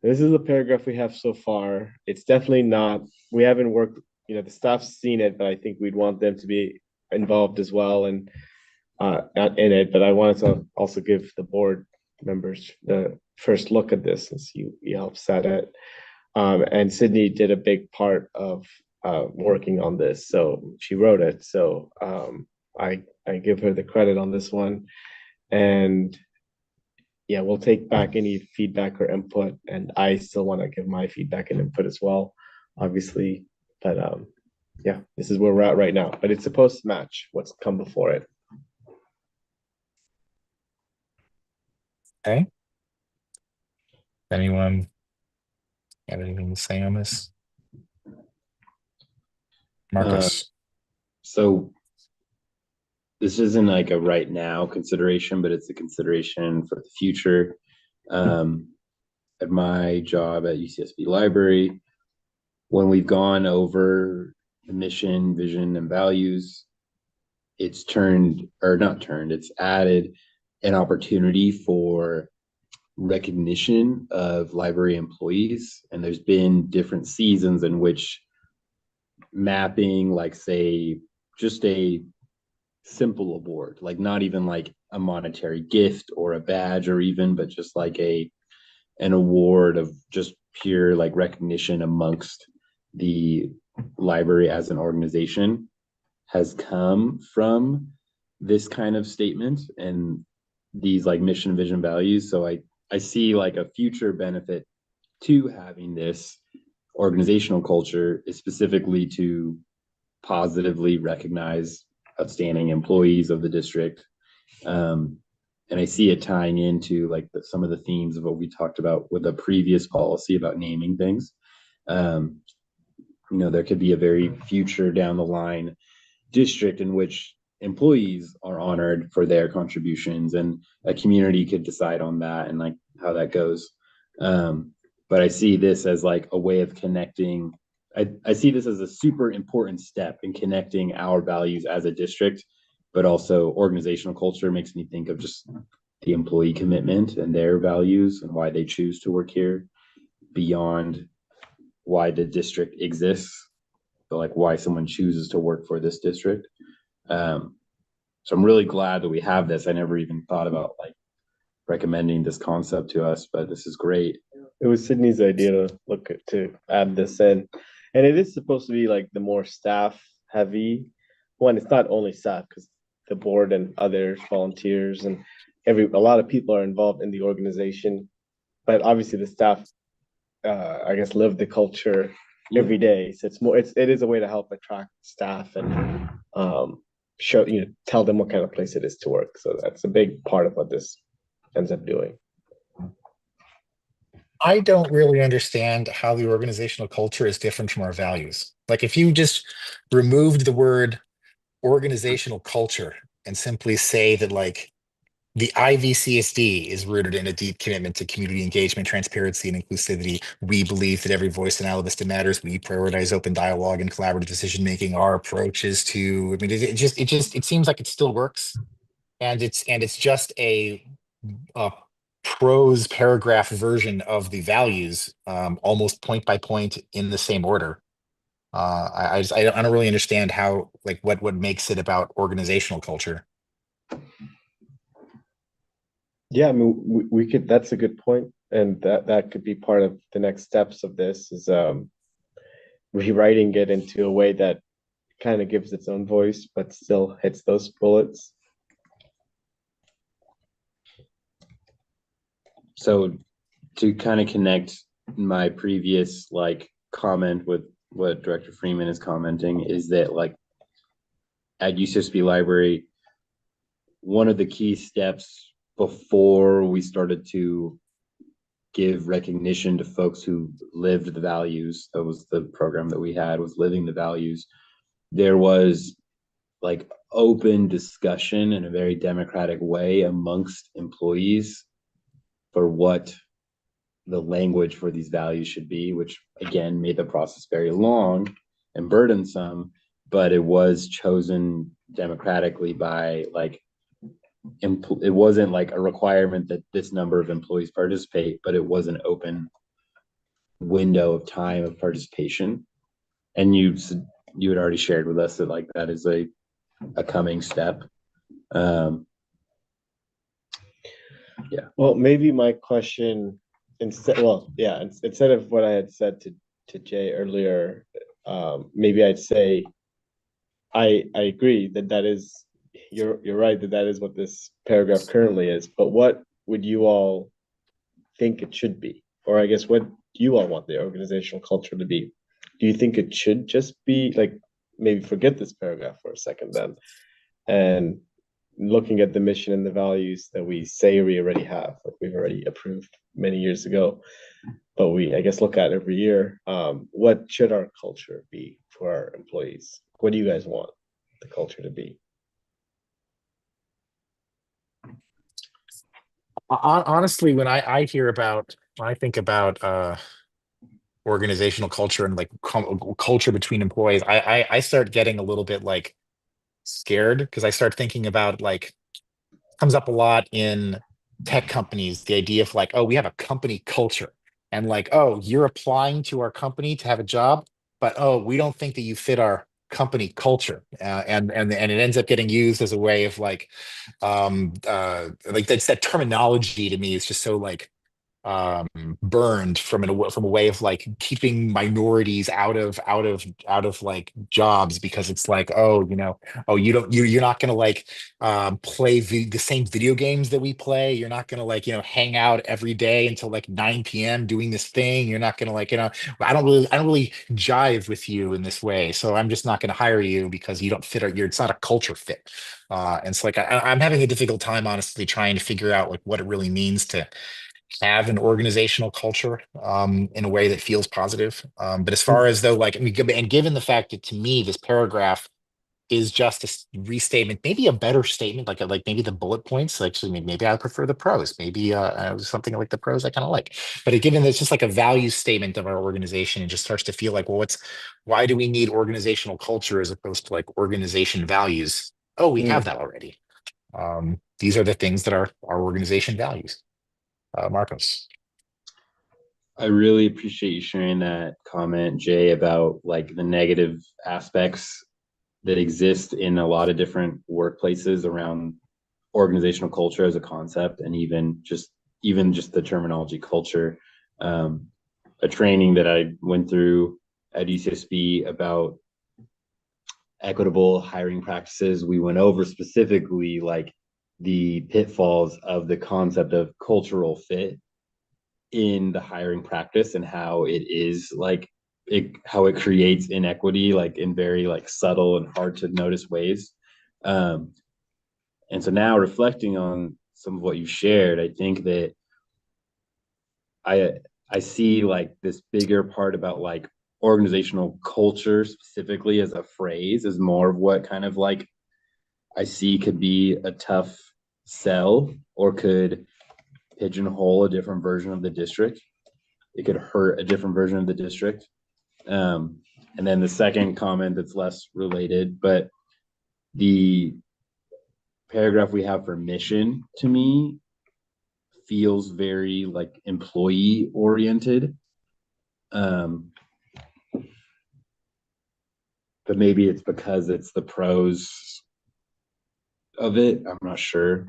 This is the paragraph we have so far. It's definitely not, we haven't worked, the staff's seen it, but I think we'd want them to be involved as well and in it. But I wanted to also give the board members the first look at this since you helped set it. And Sydney did a big part of working on this, so she wrote it. So I give her the credit on this one, and yeah, we'll take back any feedback or input, and I still want to give my feedback and input as well, obviously. But yeah, this is where we're at right now. But it's supposed to match what's come before it. Okay. Anyone have anything to say on this? Marcus. So this isn't like a right now consideration, but it's a consideration for the future. At my job at UCSB Library, when we've gone over the mission, vision, and values, it's added an opportunity for recognition of library employees. And there's been different seasons in which mapping, like say, just a simple award, like not even like a monetary gift or a badge or even, but just like an award of just pure like recognition amongst the library as an organization has come from this kind of statement and these like mission, vision, values. So I see like a future benefit to having this organizational culture is specifically to positively recognize outstanding employees of the district. And I see it tying into like some of the themes of what we talked about with the previous policy about naming things. There could be a very future down the line district in which employees are honored for their contributions, and a community could decide on that and like how that goes. But I see this as like a way of connecting. I see this as a super important step in connecting our values as a district, but also organizational culture makes me think of just the employee commitment and their values and why they choose to work here beyond why the district exists. So like why someone chooses to work for this district. So I'm really glad that we have this. I never even thought about like recommending this concept to us, but this is great. It was Sydney's idea to add this in, and it is supposed to be like the more staff heavy one. It's not only staff because the board and others, volunteers, and a lot of people are involved in the organization, but obviously the staff, I guess, live the culture every day. So it is a way to help attract staff and show, tell them what kind of place it is to work. So that's a big part of what this ends up doing. I don't really understand how the organizational culture is different from our values. Like if you just removed the word organizational culture and simply say that like the IVCSD is rooted in a deep commitment to community engagement, transparency, and inclusivity. We believe that every voice in Alabasta matters. We prioritize open dialogue and collaborative decision making. Our approach is to, I mean, it seems like it still works, and it's just a prose paragraph version of the values, almost point by point in the same order. I don't really understand how like what makes it about organizational culture. Yeah, I mean, we could. That's a good point, and that could be part of the next steps of this is rewriting it into a way that kind of gives its own voice, but still hits those bullets. So to kind of connect my previous like comment with what Director Freeman is commenting is that like at UCSB Library, one of the key steps before we started to give recognition to folks who lived the values, that was the program that we had, was living the values. There was like open discussion in a very democratic way amongst employees for what the language for these values should be, which again made the process very long and burdensome, but it was chosen democratically by like it wasn't like a requirement that this number of employees participate, but it was an open window of time of participation. And you had already shared with us that like that is a coming step. Yeah. Well, maybe my question instead, instead of what I had said to Jay earlier, maybe I'd say I agree that is you're right that is what this paragraph currently is. But what would you all think it should be? Or I guess what do you all want the organizational culture to be? Do you think it should just be like, maybe forget this paragraph for a second then, and looking at the mission and the values that we say we already have, like we've already approved many years ago, but we, I guess, look at every year. What should our culture be for our employees? What do you guys want the culture to be? Honestly, when I think about organizational culture and like culture between employees, I start getting a little bit like scared because I start thinking about like comes up a lot in tech companies, the idea of like, oh, we have a company culture. And like, oh, you're applying to our company to have a job, but oh, we don't think that you fit our company culture. And it ends up getting used as a way of like that's that terminology to me is just so like um burned from a way of like keeping minorities out of like jobs because it's like, oh, oh, you're not gonna like play the same video games that we play. You're not gonna like hang out every day until like 9 p.m. doing this thing. You're not gonna like I don't really jive with you in this way, so I'm just not gonna hire you because you don't fit it's not a culture fit. And so like I'm having a difficult time honestly trying to figure out like what it really means to have an organizational culture in a way that feels positive. But as far as though, like, and given the fact that to me, this paragraph is just a restatement, maybe a better statement, like maybe the bullet points. Actually, maybe I prefer the prose. Maybe something like the prose I kind of like. But given that it's just like a value statement of our organization, it just starts to feel like, well, why do we need organizational culture as opposed to like organization values? Oh, we have that already. These are the things that our organization values. Marcos. I really appreciate you sharing that comment, Jay, about like the negative aspects that exist in a lot of different workplaces around organizational culture as a concept, and even just the terminology culture. A training that I went through at UCSB about equitable hiring practices, we went over specifically like the pitfalls of the concept of cultural fit in the hiring practice and how it is like how it creates inequity like in very like subtle and hard to notice ways. And so now reflecting on some of what you shared, I think that I see like this bigger part about like organizational culture specifically as a phrase is more of what kind of like I see could be a tough sell or could pigeonhole a different version of the district. It could hurt a different version of the district. And then the second comment that's less related, but the paragraph we have for mission to me feels very like employee oriented. But maybe it's because it's the prose of it. I'm not sure.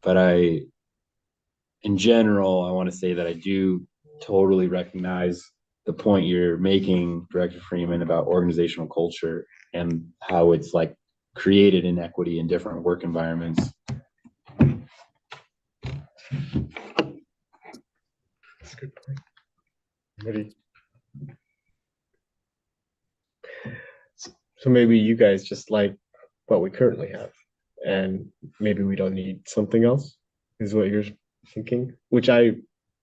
But in general, I want to say that I do totally recognize the point you're making, Director Freeman, about organizational culture and how it's like created inequity in different work environments. That's a good point. Ready? So maybe you guys just like what we currently have, and maybe we don't need something else, is what you're thinking, which I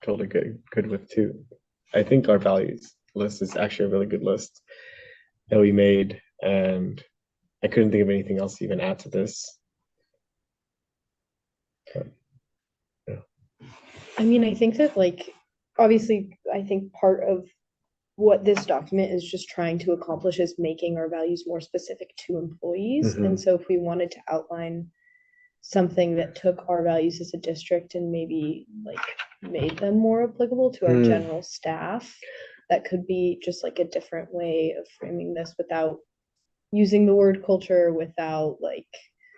totally good with too. I think our values list is actually a really good list that we made, and I couldn't think of anything else to even add to this. I mean, I think that like, obviously, I think part of what this document is just trying to accomplish is making our values more specific to employees. Mhm. And so if we wanted to outline something that took our values as a district and maybe like made them more applicable to our Hmm. general staff, that could be just like a different way of framing this without using the word culture, without like,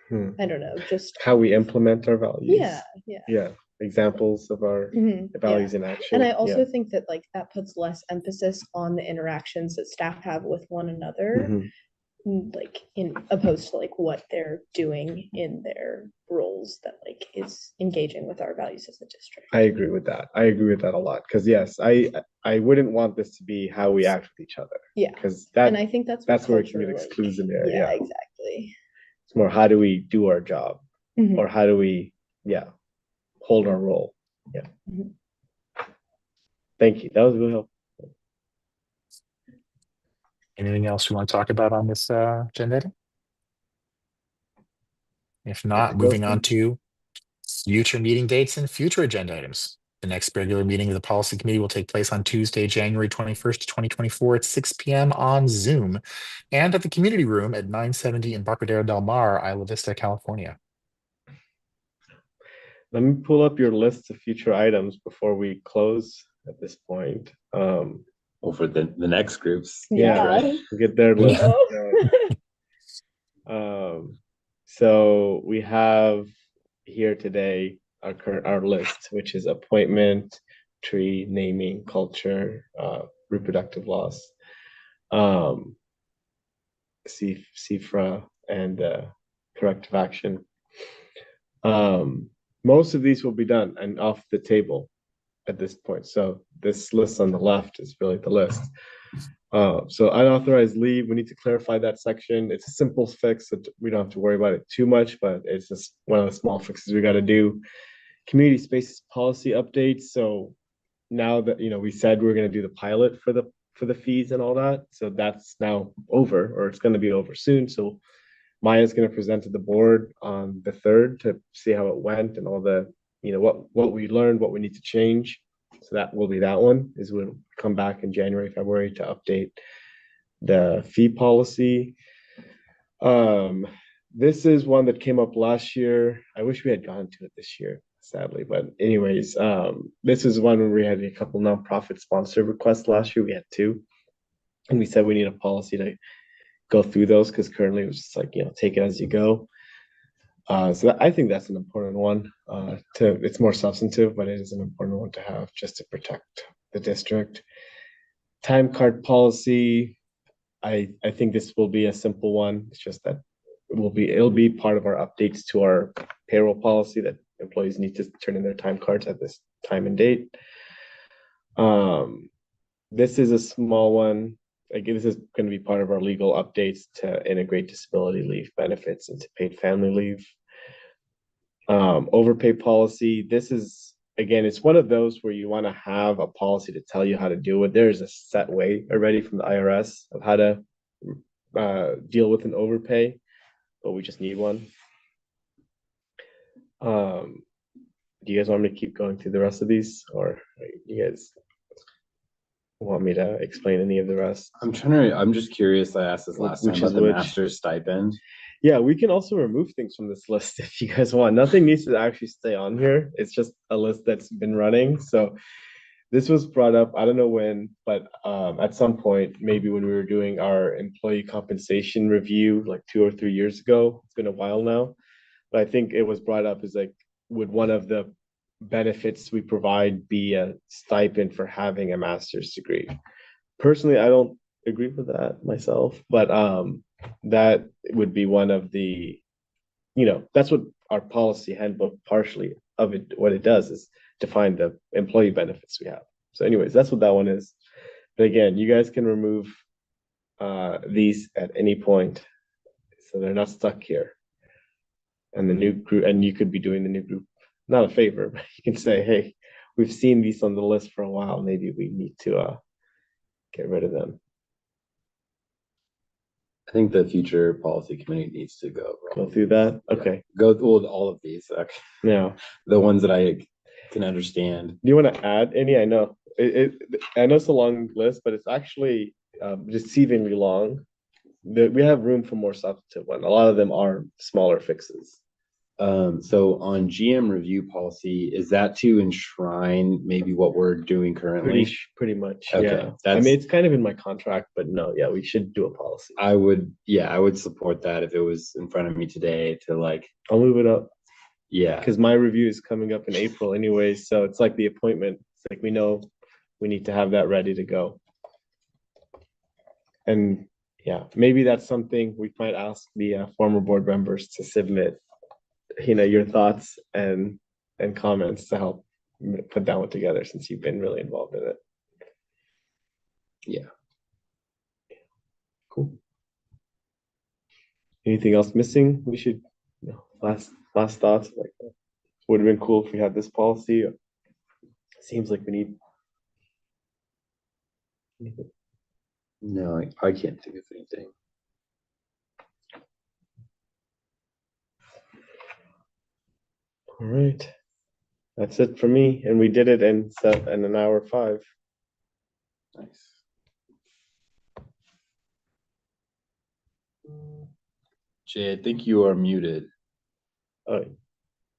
Hmm. I don't know, just How we implement our values. yeah. Yeah. Examples of our Mhm, yeah. values in action. And I also Yeah. think that like that puts less emphasis on the interactions that staff have with one another, Mhm. like in opposed to like what they're doing in their roles that like is engaging with our values as a district. I agree with that. I agree with that a lot. Because yes, I wouldn't want this to be how we act with each other. Yeah. Because And I think that's that's where it culture, can get like, exclusionary. yeah, Yeah. exactly. It's more how do we do our job, Mhm. or how do we, hold our role. Yeah. Mhm. Thank you. That was really helpful. Anything else we want to talk about on this agenda item? If not, moving on to future meeting dates and future agenda items. The next regular meeting of the policy committee will take place on Tuesday, January 21st, 2024 at 6 p.m. on Zoom and at the community room at 970 Embarcadero Del Mar, Isla Vista, California. Let me pull up your list of future items before we close at this point. Well, for the next groups. Yeah. Right? Get their list. Oh. So we have here today our list, which is appointment, tree, naming, culture, reproductive loss, CFRA, and corrective action. Most of these will be done and off the table at this point. So this list on the left is really the list. So unauthorized leave, we need to clarify that section. It's a simple fix that we don't have to worry about it too much, but it's just one of the small fixes we got to do. Community spaces policy updates. So now that we said we're going to do the pilot for the fees and all that, so that's now over, or it's going to be over soon. So Maya's going to present to the board on the 3rd to see how it went and all the what we learned, what we need to change. So that will be that one. Is we'll come back in January, February to update the fee policy. This is one that came up last year. I wish we had gone to it this year, sadly. But anyways, this is one where we had a couple nonprofit sponsor requests last year. We had 2, and we said we need a policy to go through those because currently it was just like take it as you go. So I think that's an important one. It's more substantive, but it is an important one to have just to protect the district. Time card policy. I think this will be a simple one. It's just that it'll be part of our updates to our payroll policy that employees need to turn in their time cards at this time and date. This is a small one. Again, this is going to be part of our legal updates to integrate disability leave benefits into paid family leave. Overpay policy. This is, again, it's one of those where you want to have a policy to tell you how to deal with. There's a set way already from the IRS of how to deal with an overpay, but we just need one. Do you guys want me to keep going through the rest of these, or you guys want me to explain any of the rest? I'm just curious. I asked this last time about the master's stipend. Yeah, we can also remove things from this list if you guys want. Nothing needs to actually stay on here. It's just a list that's been running. So this was brought up, I don't know when, but at some point, maybe when we were doing our employee compensation review like 2 or 3 years ago. It's been a while now. But I think it was brought up as like, would one of the benefits we provide be a stipend for having a master's degree? Personally, I don't agree with that myself, but that would be one of the, that's what our policy handbook partially of it, what it does is define the employee benefits we have. So anyways, that's what that one is. But again, you guys can remove these at any point, so they're not stuck here. And the new group, and you could be doing the new group, not a favor, but you can say, hey, we've seen these on the list for a while. Maybe we need to get rid of them. I think the future policy committee needs to go through that. Okay. Go through all of these. Okay. Now, The ones that I can understand. do you want to add any? I know I know it's a long list, but it's actually deceivingly long. We have room for more substantive one. A lot of them are smaller fixes. So on GM review policy, is that to enshrine maybe what we're doing currently? Pretty much. Okay, Yeah. I mean, it's kind of in my contract, but no, yeah, we should do a policy. I would support that if it was in front of me today to like. I'll move it up. Yeah. Because my review is coming up in April anyway, so it's like the appointment. It's like we know we need to have that ready to go. And yeah, maybe that's something we might ask the former board members to submit, your thoughts and comments to help put that one together, since you've been really involved in it. Yeah. Cool. Anything else missing? We should, last thoughts, like, would have been cool if we had this policy. Seems like we need. No, I can't think of anything. All right. That's it for me. And we did it in an hour 5. Nice. Jay, I think you are muted. Oh,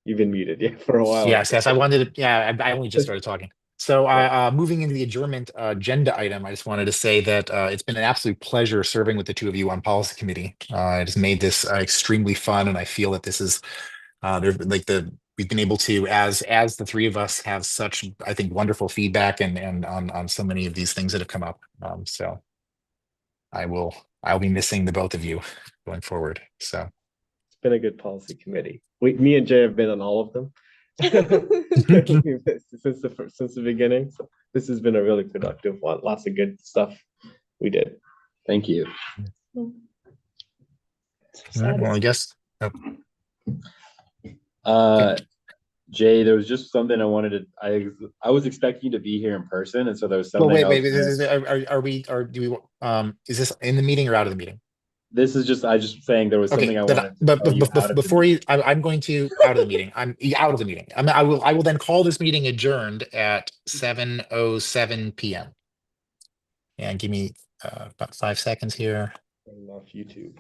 you've been muted, for a while. Yes, I wanted to, I only just started talking. So moving into the adjournment agenda item, I just wanted to say that it's been an absolute pleasure serving with the two of you on policy committee. It has made this extremely fun, and I feel that this is we've been able to, as the three of us, have such, I think, wonderful feedback and on so many of these things that have come up. So I'll be missing the both of you going forward. So it's been a good policy committee. Me and Jay have been on all of them since the beginning. So this has been a really productive one. Lots of good stuff we did. Thank you. all right, well, I guess. Jay, there was just something I wanted to. I was expecting you to be here in person, and so there was something. Well, wait. Do we? Is this in the meeting or out of the meeting? This is just. I just saying there was something I wanted. But before you, I'm going to out of the meeting. I'm out of the meeting. I will then call this meeting adjourned at 7:07 p.m. And give me about 5 seconds here. Turn off YouTube.